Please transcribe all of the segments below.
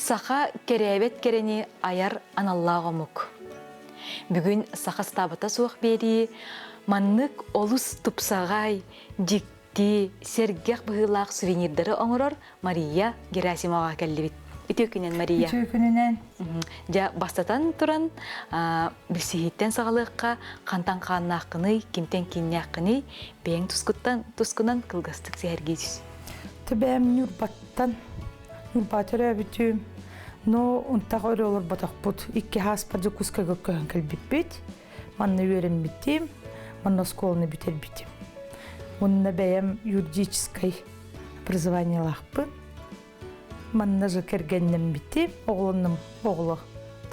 Саха керебет керени аяр аналлағымук. Бүгін саха стабыта суық бері, маннык олус тупсағай, дикти, сергек бұғылақ сувенирдары оңырор Мария Герасимова кәлі бит. Үтөкінен, Мария. Үтөкінен. Жа бастатан тұран, бүлсейттен сағалыққа қантан қанын ақыны, кемтен кейіне ақыны, бәйін тұскынан қылғастық сәргейсіз. Төбәм нүрбаттан, нүрбатыр өбітім. Но унтақ өрі олар батақ бұд. Икки хаспады күскі көккөген кәлбет бет. Манны өрен бітем, манны сколыны бітер бітем. Онына бәйім юридическай образование лақпын. Манна же кергеннен бітем, оғылыным оғылы.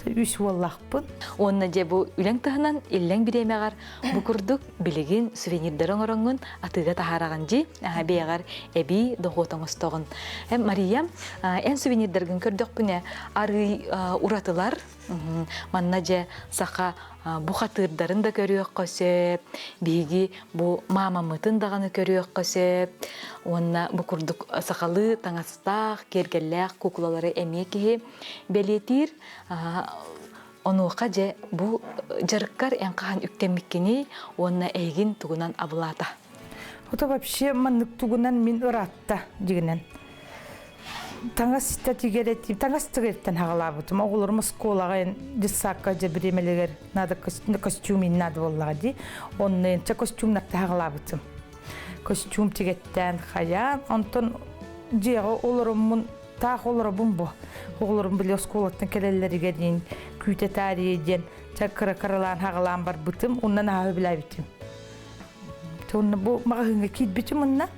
Үш уаллақпын. Онына же бұл үләң тұхынан илләң біремеғар бұқырдық білеген сувенирдерін орыңын атыға тахараған же бейғар әбі доғотың ұстығын. Мария, ән сувенирдерін көрдік бұне ары ұратылар, манна же сақа бұқатырдарын да көріөк қосеп, бейгі бұл мамамытын дағаны көріөк қосеп, онына бұқырдық сақалы таңастақ, кергелләқ куклалары әмекеге бәлетір, онуға же бұл жарыққар әңқаған үктеміккені онына әйгін тұғынан абылата. Ота вообще маннык тұғынан мен ұратта дегенен. Таңасыта тегереттім, таңасытығырттен хағалабытым. Оғылырым сколағайын десаққа же біремелегер нады костюмин нады боллаға де. Онын ча костюмнакты хағалабытым. Костюм тегеттен қаян. Онтын жеға олырымын тақ олырым бұл. Оғылырым біле сколаттың келелері дейін күйте тарихеден ча қыры-қырылан хағалан бар бұтым. Оннан ағы білай бітім. Бұл мағығынға кейт бітім онна.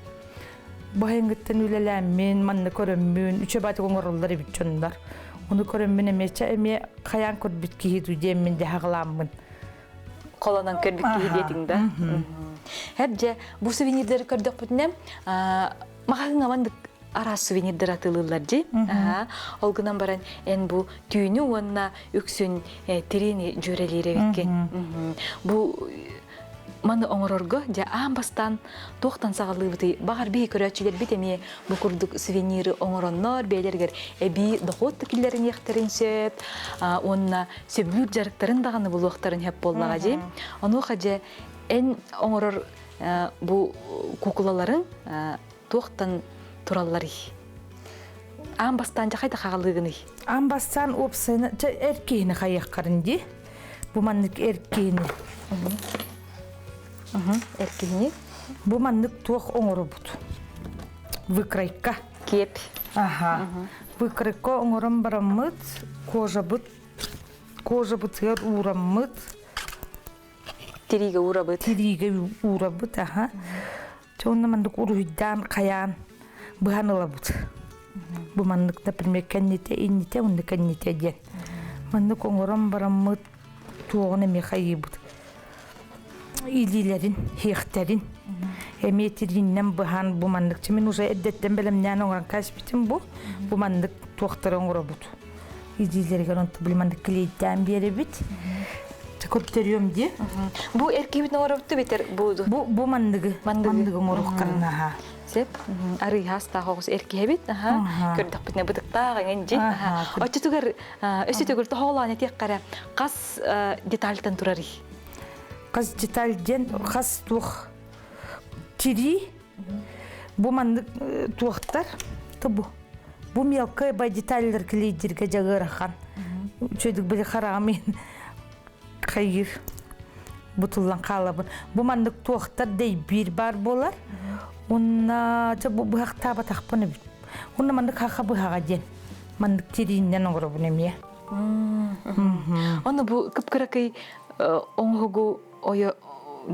Bahengitten ülelemin, manne körömmün, üçe batı koңorulları bitçonlar. Onu körömmün emeçe eme kayan kod bitki hidu demin de hağlamın. Kolanan kör bitki hidiyetinde. Hepce bu suvenirleri kördük bütünem, mağağın amandık ara suvenirler atılırlar ji. Olgunan baran en bu tüyünü onunla üksün treni jöreleri etken. Bu Маны оңорорго жа амбастан тоқтан сағалыбыты бағар бей көрәтшілер бітеме бұқырдық сувениры оңороннор бейлергер әбі доқотты кілерін ектерін сөп, онына сөбілер жарықтарын дағаны бұл оқтарын хеп болмаға же. Оны оқа же ән оңорор бұл кукулаларын тоқтан тураллары. Амбастан жа қайда қағалығыны? Амбастан опсайны, жа әркейіні қаяқ қарынде. Бұл маннык әркейіні. Эркини. Бу маннык туох оңору бут. Выкройка. Кеп. Выкройка оңором барамыт, кожа бут ер урамыт. Тириге урабыт. Тириге урабыт, Чонна мандык уруйдан каян быханыла бут. Бу маннык, например, кеннете, иннете, онды кеннете ден. Мандык оңором барамыт, туогын эме хайы бут. İlilerin, hekterin, emetirinen bahan bu mandık. Çimin uza eddetten belem ne oran kasbitim bu. Bu mandık tuğtara oğra budu. İlileri garanti bu mandık kilitten bir yere bit. Tekopteriyorum diye. Bu erkeğin oğra budu biter budu. Bu mandık. Mandık oğra karına ha. Sep, arı hasta hoğuz erkeğe bit. Kördük bitne budak da genci. Açı tuğar, ösü tuğar tuğala ne tekkara kas detalten turari. Kaz detalden, kaz tuğ tiri, bu mandık tuğlar, tabu. Bu miyalkaya bay detaller kileydirge jağırakan. Çöydük bile karamin, kayır, butullan kalabın. Bu mandık tuğlar dey bir bar bolar. Ona bu hak taba takpını bit. Ona mandık haka bu haka jen. Mandık tirinden oğra bu nemiye. Ona bu kıpkırakay oңhogu oyo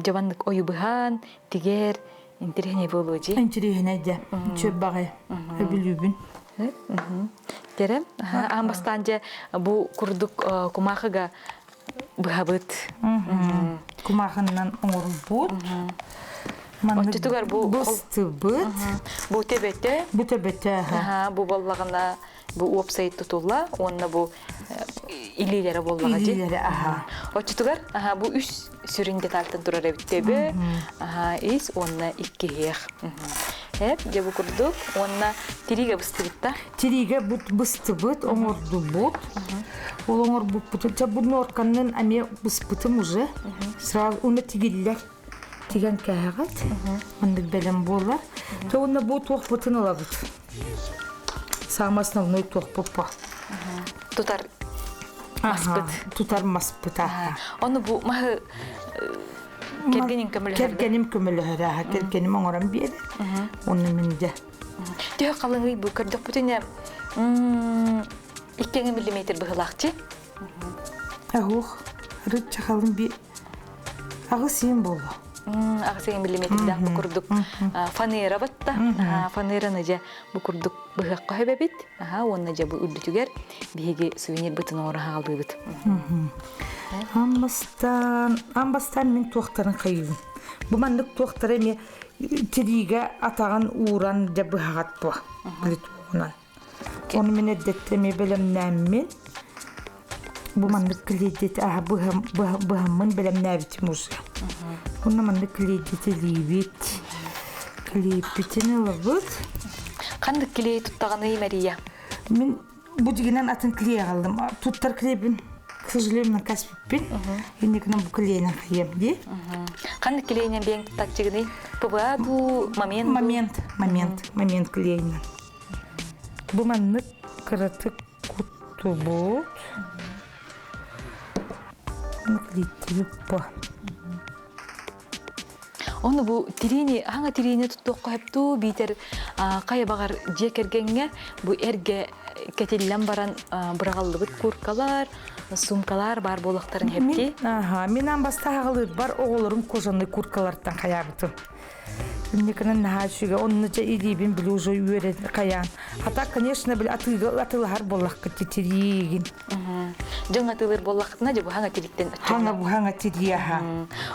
javanlık oyu bıhan, tiger, intirihine bulucu. İntirihine de, çöp bağı, öbülübün. Kerem, ambastanca bu kurduk kumağıga bıhabıt. Kumağından oğru bud. Oçtugar bu bıstı-bıt. Bu tebete. Bu tebete. Bu ballağına bu website tutulla, onunla bu ililere bollağa. İlilere, Oçtugar, bu üç sürün detaltan durar evittebi. İz onunla iki hiyek. Hep je bu kurduk. Onna tiriga bıstırıtta. Тириге быстыбыт, оңорду бут. Ол оңор бут. Жа бу норканын аме быспытым уже. Сразу уны тигиллер. Тиген кагат. Мындык белем болар. Та уны бу туох бутын алабыт. Самый основной туох попа. Tutar Ага, тутар маспыт. Onu bu mahı kergenin kömülü. Кергеним көмөлөһөрө, кергеним оңорам биер. Оны минде. Түйе қалыңы bu kırdık bütüne 2 миллиметр быһылакчы. Ах, рыт чахалым би. Агысым болду. 2 миллиметрде bu kurduk fanera batta. Fanerаны же bu kurduk bıhakka hebebit. Onu же bu ürdütüger biһиги сувенир бытын ора алдыбыт. Амбастан мен туақтарын қайын. Бұл мандық туақтары ме тириге атаған уран да бұғат бұ. Оны мен әдеттеме білімнәм мен. Бұл мандық кілейдет, бұғамын білімнәбітім ұзы. Оны мандық кілейдеті лейбет. Клейпетені лабыт. Қандық клей тұттағаны Мария? Мен бұл дегенен атын клей қалдым. Тұттар клейбін. К сожалению, на каспе, и не к нам буклейна хлеб, Когда клейна бен так чигны, побывал бу момент клейна. Буманны караты кутубот. Наклейте по. Onu bu tirini, hangi tirini tuttuq qoyuptu, biter qaya bağar jekергenge, bu erge ketellen baran bırağallıbıt kurkalar, sumkalar бар болақтарын hepti. Мен амбаста ағылыр бар оғылырым кожанный куркалардан қаябытым. Некінің нағашыға, оны жа идейбін білі уже үйері қаян. Ата, конечно, білі атылығар болақ кеттереген. Жон атылыр болақытына жа bu hangi tiriktен Хаңа bu хаңа тирия.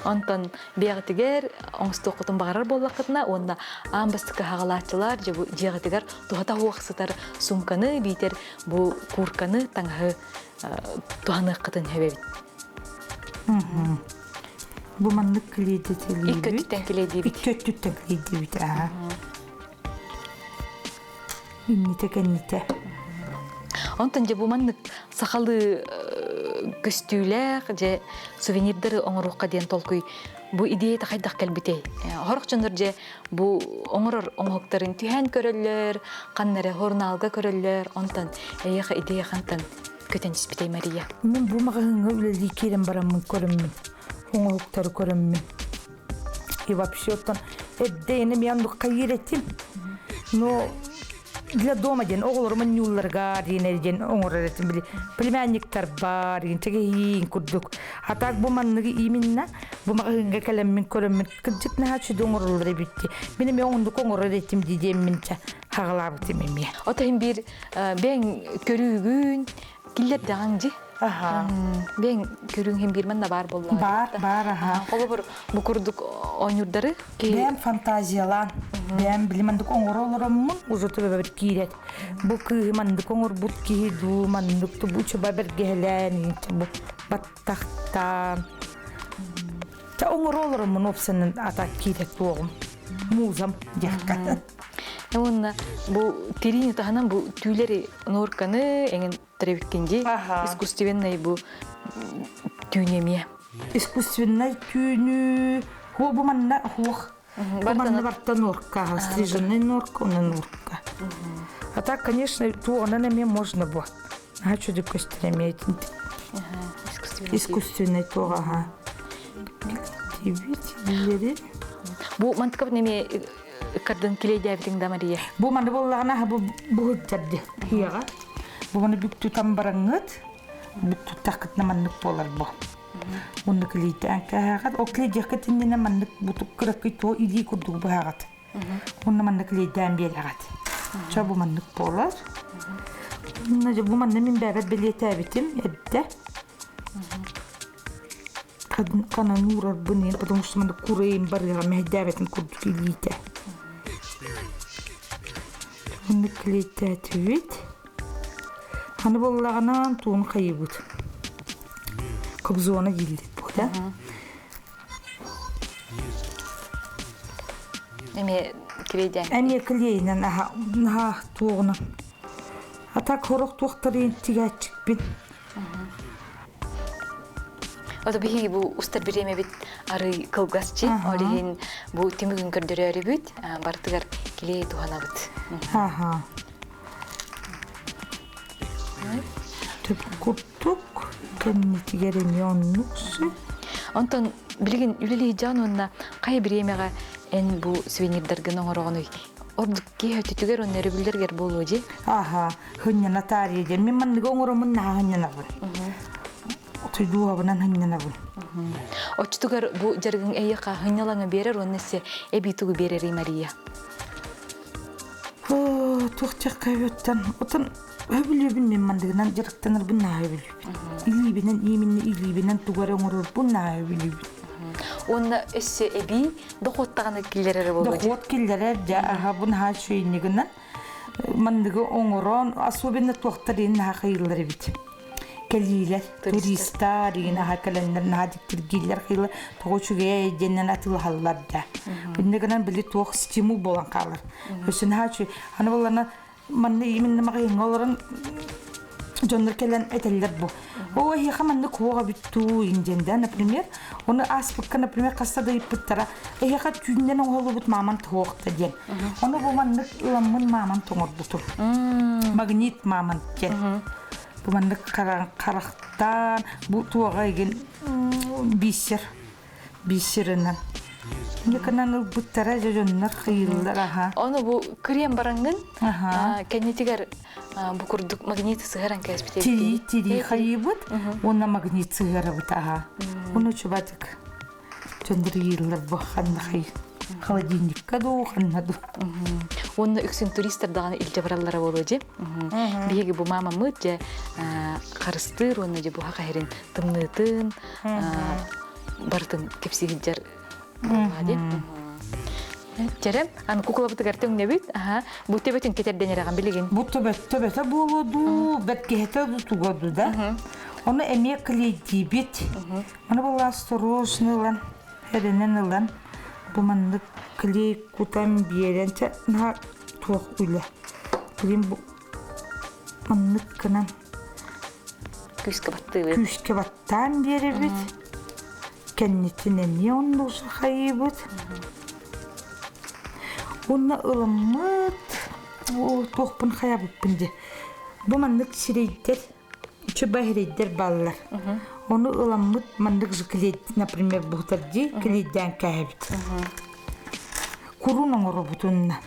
Онтан бияғытыгер, оңысты оқытын бағарар болақытына, онда амбастықы хағалатчылар жа bu жиғытыгер туғата уақсытар сумканы, бейтер bu курканы таңғы туғаны қытын хөбебет. Bu manlık kilidi teliydi. İlk kötütten kilidi bit. İlk kötütten kilidi bit. İnnite kendite. Ondan bu manlık sakalı köstüler, je suvenirleri oңоруққа ден толкуй. Bu ideya da qaydak kelbite. Horqçundur je bu oңорор oңоқтарын tühen köröller, qannere hornalga köröller. Ondan eyaqa ideya qantan köten ispitey Maria. Men bu mağınga üleli kerem baramın körömmün. Oңоқтары көрөммүн. И вообще оттан эддейни мен андык кайыр этим. Но для дома ден оголорумун нюлларга ден оңорор этим били. Племянниктер бар, тегейин курдук. Атак бу манныгы иминна, бу магынга келеммин көрөммүн. Кыжыкна хачы доңорлор битти. Менин оңдук оңорор этим дидемминче хагалап этимми. Отайын бир бен көрүүгүн киллер даңжы. Ben görün hem bir manna var bollar. Бар, Olur bu kurduk oyunları ki. Ben fantaziyalan. Ben bilimanduk oңоролорумун уже төбө бир кирет. Бу кыймандык оңор бут кийду, мандык тубу чоба бир гелен, бу баттактан. Та оңоролорумун опсанын ата кирет тугум. Музам жакка. Онна bu tirini tahanan bu tüyleri norkanı engin тревиккенде искусственный bu tüynemiye. Искусственный түйнү. Хо бу манна хох. Барта норка, стриженный норка, она норка. А так, конечно, то она нами можно было. А что ты костями? Искусственный то, ага. Bu mantıklı neme kadın kileydi de Maria. Bu mantıklı olana bu hıccadı. Hiyaga. Bu manı büktü tam barangıt. Büktü takıt na mantık bolar bu. Bunu kileydi. Anka o kileydi yakıtın ne mantık butuk kırakı to ili kurdu bu hagat. Bunu mantık kileydi ambiyel hagat.Ça bu mantık bolar. Bu mantık min bebet beliyete ebitim edde. Kana nurar bunun, потому что мы куреем барыга мехдаветин курдук илите. Bunu kleyte tüvit. Hani bollağından tuğun kayıbıt. Kabzona gildi bu da. Eme Килейден. Әме клейнен туғыны. Атак хорох туқтарын тигәтчикпин. Ода биһиги бу устар биреме бит ары кылгасчы. Олиһин бу тимигин көрдөрөрү бит. Бартыгар килей туханабыт. Аха. Төп куттук кемнитигерем йоннуксы. Онтон билген үлели жануна кай биремега эн бу сувенирдерген оңорогону ордук киһөтүтүгер оннөрү билдергер болуужи. Аха, хыннана тарие. Мен мандыга оңоромун на хыннанабын. Тойдуабынан хыннанабын. Очтугар бу жаргын эйяка хынналаңа берер оннесе эбитугу берери Мария. Тухчак кайбеттен. Отон өбүлүбүн мен мандыгынан жарыктаныр бун на өбүлүбүн. Илибинен иминни илибинен тугар оңорор бун на өбүлүбүн. Онна эссе эби дохоттаганы киллерери болду. Дохот киллере жа аха бун ха шүйнигинен мандыгы оңорон особенно тохтарын ха кыйлары бит. Келилер, туристар, деген аха календар на диктиргилер кыйлы тогочуге денен атыл халлар да. Биндегенен били тох стимул болан калар. Өсүн ха чүй аны болана манны иминне магын олорун жондар келен этелер бу. О, я хаманны куга битту инденде, например, оны аспыкка, например, кастада иппыттара, я хат күнден оңолу бут маман тоокта ден. Оны бу манны ламын маман тоңор бутур. Магнит маман ден. Бу манны карактан, бу туага еген бисеринен. Неканан ылбыттара жондар кыйылдар аха. Оны бу крем бараңын, кенетигер бу курдук магнит сыгаран каспите. Тири хайбыт, оны магнит сыгарабыт аха. Оны чубатык. Жондар кыйылдар бу ханнахай. Холодильникка ду ханнаду. Оны үксүн туристер даганы илже бараллара болуужи. Биги бу мама мыт же карыстыр, оны же бу хакайрын тымнытын, бартын кепсигиджер. Жарем, аны кукулабыты картың не бит? Бу төбөтүн кетерденераган билигин. Бу төбөтө болуду, беткехете тугоду да. Оны эме клейди бит. Аны була осторожнылан, эрененылан. Бу манды клей кутам биеренче на туак үле. Клейм бу манды кынан Күскө батты бит. Күскө баттан бери бит. Кеннетине не ондуса хайбыт. Онна ылымыт. О, тоқпын хаябыппынды. Бу мандык сирейдер, чөбәһирейдер баллар. Оны ылымыт мандык зыклейд, например, бұхтарди, клейден кәйбіт. Курун оңыры бұтынна.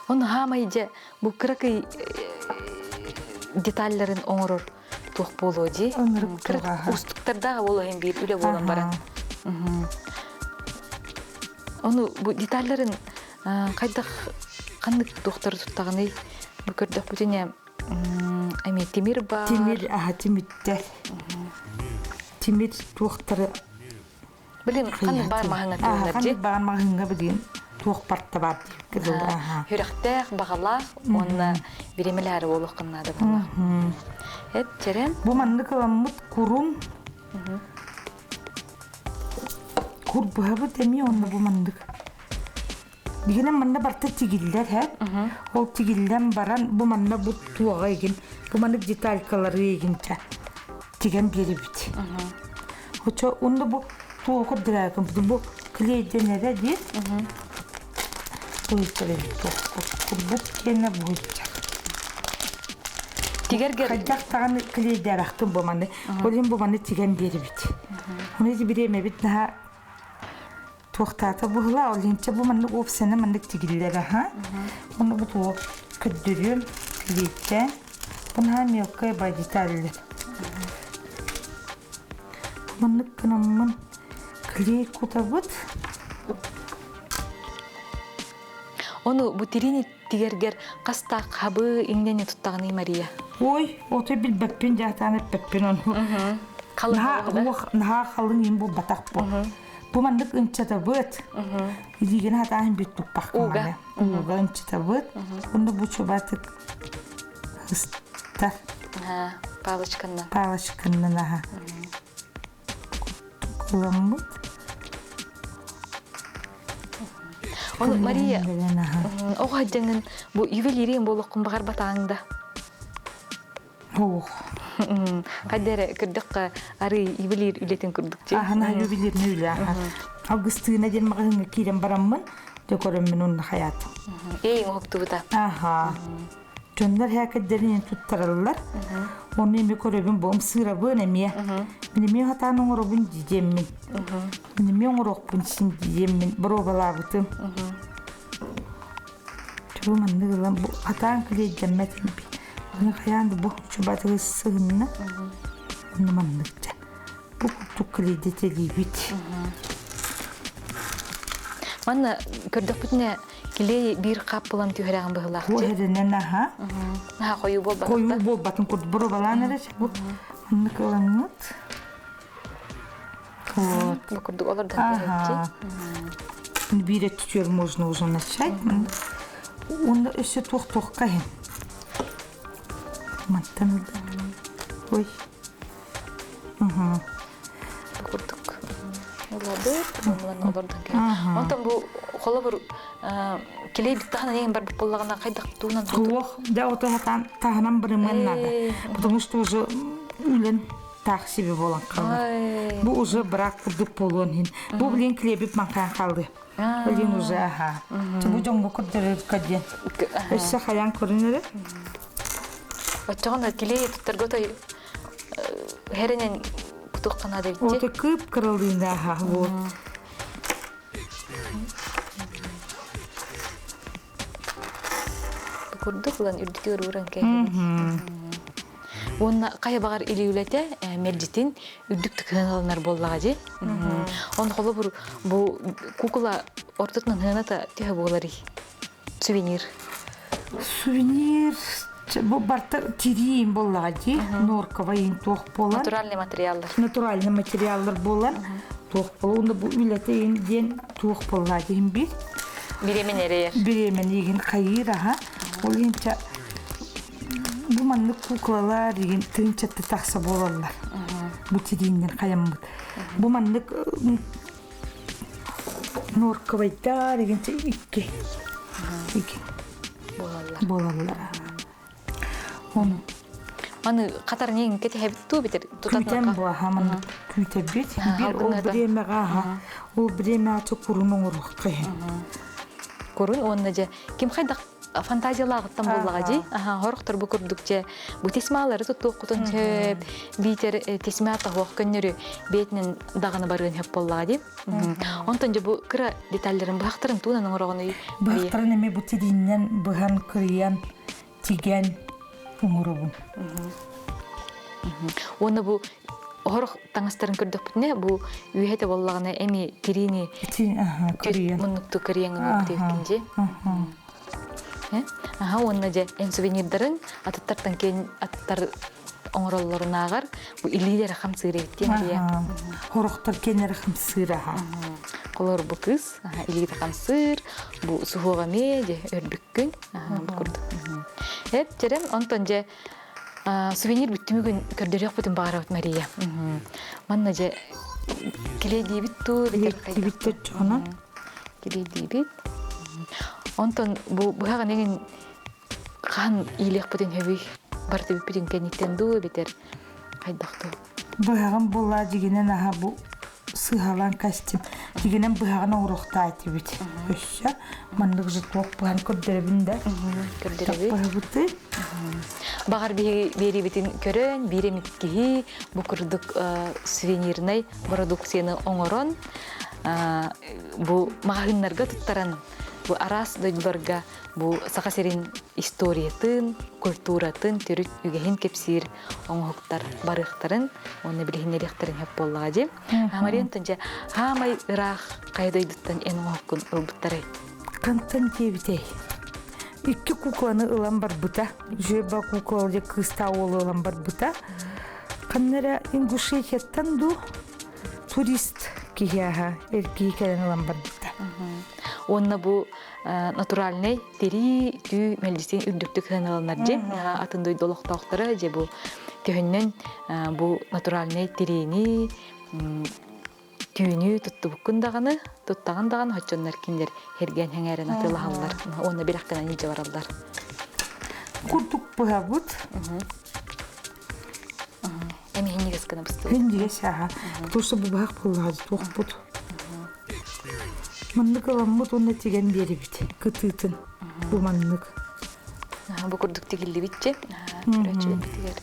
Оны хамайже, бу кыракы детальларын оңырыр тух болуди. Устуктарда болуын бир үле болан баран. Оны бу детальларын кайдак кандык тухтар туттаганы бу көрдөк бүтүнө эми темир бар. Темир, темиттер. Темир тухтары. Билин кандай бар махаңа төлөп Кандай бар махаңа билин тух парта бар. Хүрактер багалар, оны биремелери болуп кынады була. Жерем. Бу мандык ламыт курун. Курбабы деми онны бу мандык. Дигенен манда барта тигиллер Ол тигиллен баран бу манда бу туага еген. Бу мандык деталькалары егенче. Тиген бери бит. Очо онда бу туага дырагын. Бу клейден эре дейт. Бу история курбут кене бу история. Тигергер Кайдактаган клейдер актын бу манды. Олен бу манды тиген бери бит. Оны биреме бит на Тоқтата бұғыла, олинче бұл мандық опсені мандық тегілері, Оны бұл туық күддірім, клейте. Бұна мелкай бай деталілер. Мандық күнімін клей құта бұд. Оны бұтирини тигергер қастақ қабы еңдене тұттағыны Мария. Ой, оты біл бәппен жатаны бәппен оны. Наға қалың ең бұл батақ бұл. Бу мандык ынчата быт. Илиген хатаан бит туппак мана. Уга ынчата быт. Онда бу чобатык ыстар. Палочканна. Палочканна. Куламбыт. Оны Мария, оға жаңын бұл ювелирин болып құмбағар батаңында. Ох. Қаддары күрдік ары ювелир үлетін күрдік же? Ахана ювелир нөлі. Августына ден мағыңа кейден барамын, декорыммен оның хаятым. Ең оқты бұта. Аха. Жондар хәкәддәрен туттаралар. Оны еме көрөбін бұл сыра бұн әме. Менеме хатаның орабын дидеммін. Менеме оңырақпын сін дидеммін. Бір обалабытым. Чүрі манды ғылам бұл хатаң кілейден мәтін бі. Оны қаянды бұл чүбатығы сығынна. Оны мандықча. Бұл күттік кілейді телей біт. Манна көрдік бүтіне келей бір қап болан түйірәғын бұғылақ Бұл же? әрінен аха. Қойу бол бақта? Қойу бол батын көрді. Бір обалан әрі. Бұл манды қыланғыт. Вот. Бұл күрдік олардан Ага. Бире тутер можно уже начать. Он еще тух каин. Мантан. Ой. Ага. Бұл күрдік. Олады, олардан кәйін. Онтан бұл қолы бір келей біттіғана ең бар бұл болағына қайдақ туынан Тух. Да вот это тахнам бремен надо. Потому что уже үлен так себе болан қалды. Бұл уже брак күрдік болуын хин. Бұл білен клебіп манқан қалды. Білен уже аха. Бұл жоңғы күрдері көден. Өсі қаян көрінері? Өттіғана келей тұттарға той хәрінен күтіқ қанады бітте? Оты кып кырылдыйында аха. Вот. Күрдік ұлан үрдіктер ұран кәйін. Онна қая бағар илеуләте мәрдетін үрдікті кыналар боллаға же. Оны қолы бұл кукула ортытынан хыната түйе болары. Сувенир. Сувенир. Бұл барта тирейін боллаға же. Норковайын тоқ болар. Натуральный материалдар. Натуральный материалдар болар. Тоқ болар. Онда бұл үләте енден тоқ боллаға дейін бір. Биремен әрейер. Биремен еген қайыр аға. Ол енче бұл манны куклалар еген тыңчатты тақса болалар. Бұл тирейінден қаям бұд. Бұл манны норковайдар егенше икке. Болалар. Оны Маны қатарын ең кәте әбітту бітір? күйтен бұл аға манны күйтен бет. Бір ол біремеға аға. Ол біреме аты күрінің ұрық қиын. Көрін, онына же кем қайдақ фантазиялағыттан боллаға же. Хорықтар бұл күрдік же. Бұл тесмалары тұттуқ құтын сөп, бейтер тесме ата хоқ көннері бетінен дағаны барғын хөп боллаға же. Онтан же бұл кіра детальдерін бұғақтырын туынан ұңырағыны үй. Бұғақтырын әме бұл тедейінен бұған күриян, тиген ұңырығын. Оны бұл Орох таңыстарын көрдік бүтіне, бұл үйәйті боллағына әме терейіне мұнықту көрейіңін өктеукен же. Онына же ән сувенирдарын аттардан кейін аттар оңыролларын ағар, бұл илилері қам сығыр еттен. Орохтар кенері қам сығыр аға. Қолыр бұл қыз, илилері қам сығыр, бұл сұхуға ме, өрбіккін. Жерем, онтан же сувенир бүттімігін көрдерек бұтын бағара өт Мария. Манна же келей дейбітту. Дейбітті жоғына. Келей дейбіт. Онтан бұғаған еген қан ийлек бұтын хөбі барды бүппіден кәнеттенду бетер қайдақты. Бұғаған бола дегенен аға бұл сығалан костюм. Дегенен бұғаған оңырықта айты бет. Өші, мандық жытуақ бұған көрдеребінде. Көрдеребі. Бағар бері бетін көрін, беремет кейі, бұл күрдік сувенирнай продукцияны оңырын, бұл мағынларға тұттаран, бұл арас дойдыларға бұл сақасерін историятын, культуратын, түрік үгейін кепсір оңғықтар барықтарын, оны білігін әректарын хөп болыға деп. Амариян түнже, хамай ұрақ қайдойдыттан ән оңғықын ұлбыттары? Қантан дебітей. Икки кукланы ылан бар бұта. Жөба куклалды кыста олы ылан бар бұта. Қаннара Ингушетияттан ду турист кияға әркей кәлін ылан бар бұта. Онна бұл натуральный тери түй мәлдесен үрдікті кыналанар же. Атындой долықтауқтары же бұл түйіннен бұл натуральный терені түйүнү туттубуккун даганы, туттаган даганы хоччоннар киндер херген хеңерен атылааллар. Оны бирак гана ниже баралдар. Курдук быһабыт. Эми хиннигес гана быстыл. Хиндиге саха. Тусы бу бак буллады тохпут. Маннык аламмыт онна тиген берибит. Кытытын. Бу маннык. Бу курдук тигилли битче. Көрөчү битигер.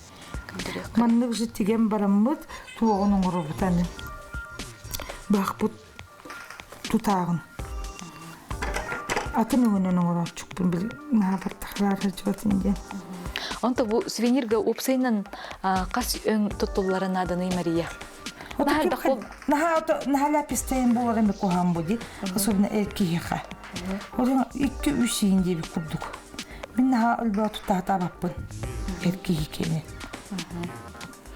Маннык жы тиген бараммыт туогунун урубутаны. Бак бут тутагын. Атын önünün uğraşçıktım bir nabartaklar hacıvatınca. Онто бу сувенирге опсайнан кас өң тоттулларын аданы Мария. Наhala pisteyin bolarım bir kohan budi. Особенно erkeğe. Orada 2-3 yiyince bir kurduk. Ben naha ölbağ tutağı tabapın. Erkeği kemi.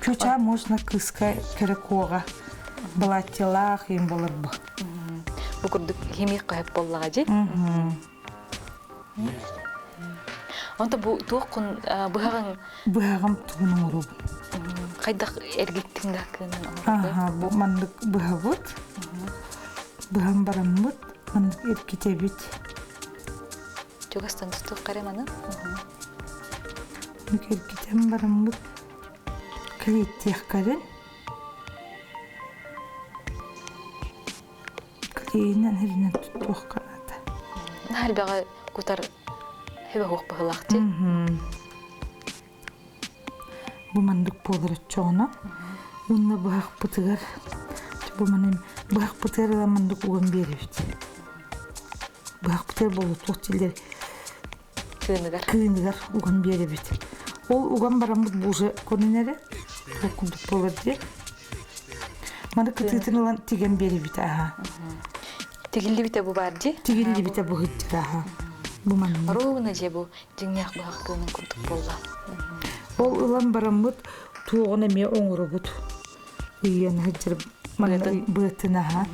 Köçağı можно kıska kere koğa. Balatyalar yiyin bolar bu. Бу курдук химик кайып боллага же. Онто бу туокун Быһагам тугунун уруб. кайдак эргиттин дакынан. Ага, бу мандык быһабыт. Быһам бараммыт, мандык эркитебит. Жогастан тутуп караманы. Эркитем бараммыт. Клиттех карен. Клейнен херинен туттуох каната. Халбага кутар хеба хук бахлахти. Бу мандык болар чоңна. Унна бах путыгар. Бу манем бах путыгар мандык уган беребит. Бах путыгар болот тохтилдер. Кыйныгар уган беребит. Ол уган барамыт бужы коненере. Окундук болар де. Маны кытытын улан тиген беребит аха. Тигилли бите бу барди. Тигилли бите бу гыттыр аха. Бу мандык. Роуна же бу жиңнак бах кынын курдук болла. Ол улан барамыт туогуна ме оңурубут. Ийен хаджыр манна бытынаха.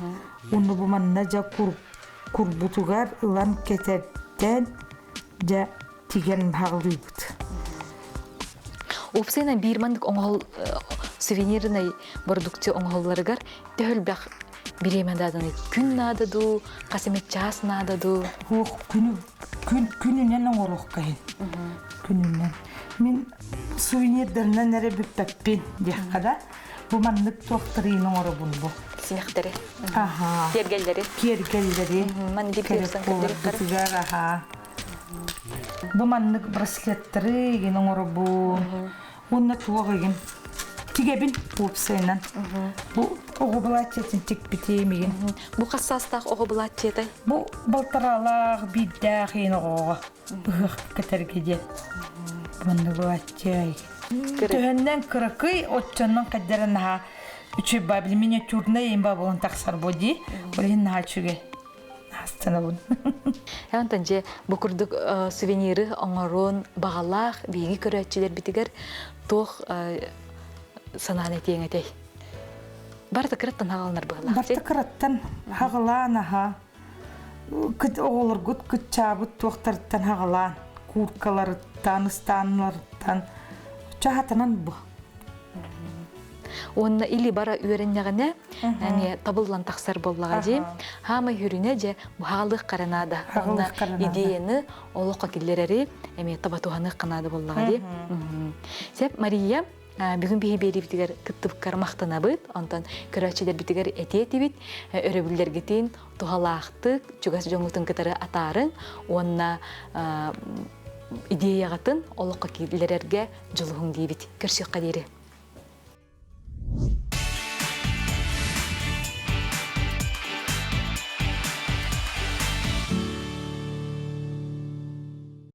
Уну бу манна жа курбутугар улан кететтен жа тиген хагылыбыт. Опсайна бир мандык оңгол сувенирный продукция оңголларыгар төхөлбак биремендаданы күн нададу, касемет час нададу. Ох, күнүнен оңорох кайын. Күнүнен. Мен сувенирдеринен нере бүппеппин дияққада. Бу мандык тоқтырыйын оңорубун бу. Синектери. Аха. Кергелдери. Кергелдери. Ман диперсан кергелдери. Аха. Бу мандык браслеттери ген оңорубун. Онна туогыгын. Тигебин опсайнан. Бу оғобылатчетін тек бітеймеген. Бу қассастақ оғобылатчетай? Бу балтаралақ, биддақ ен оғоға. Бұғық кәтергеде. Бұны бұлатчай. Төхінден кырықый отчанның қаддарын наға үші бабілі миниатюрна ең бабылын тақсар боди. Олен наға чүге. Астана бұн. Әвантан же бұқырдық сувенирі оңарон бағалақ бейгі көрәтчілер бітігер тоқ сананы теңетей. Барты кыраттан хағалынар бұғылақ. Барты кыраттан хағалан аға. Оғылыр күт күт чабыт тоқтарыттан хағалан. Куркаларыттан, ыстанларыттан. Чағатанан бұ. Онна или бара үйереннеғіне табыллан тақсар боллаға же. Хама хүріне же бұғалық қаранада. Онна идеяны олыққа келдерері табатуғаны қанады боллаға же. Сәп Мария бүгін бейі бейді бітігер күттіп қармақтана бұд. Онтан көрәтшілер бітігер әте-әте біт. Өребілдер кетейін тұғалақтық, жүгас жоңылтын кітары атарын. Онна идеяғатын олыққа келдерерге жылығын дейбіт. Көрсек қадері.